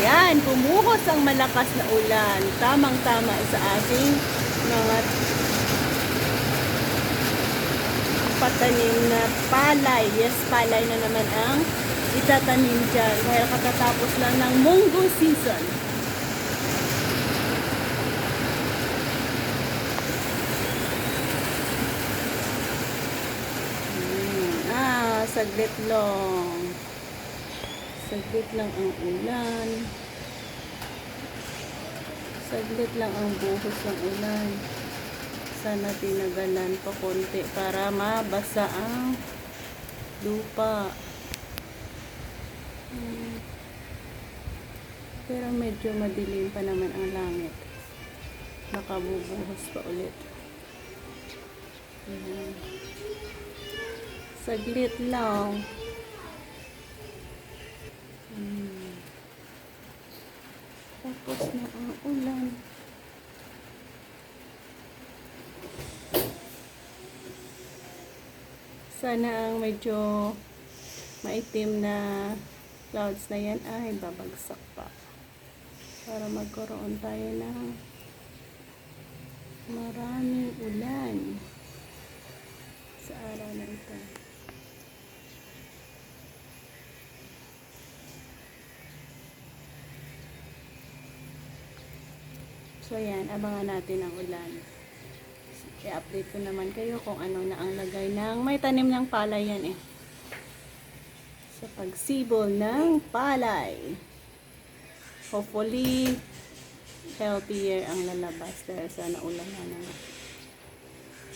Yan, bumuhos ang malakas na ulan. Tamang-tama sa ating mga patanim na palay. Yes, palay na naman ang itatanim dyan. Dahil katatapos lang ng munggo season. Saglit lang. Saglit lang ang ulan. Saglit lang ang buhos ng ulan. Sana tinagalan pa konti para mabasa ang lupa. Pero medyo madilim pa naman ang langit. Nakabubuhos pa ulit. Ayan. Saglit lang. Tapos na ang ulan. Sana ang medyo maitim na clouds na yan ay babagsak pa. Para magkaroon tayo ng maraming ulan sa araw na ito. So yan, abangan natin ang ulan. I-update ko naman kayo kung ano na ang lagay ng may tanim ng palay yan sa pagsibol ng palay. Hopefully healthier ang lalabas dahil sana ulan na naman.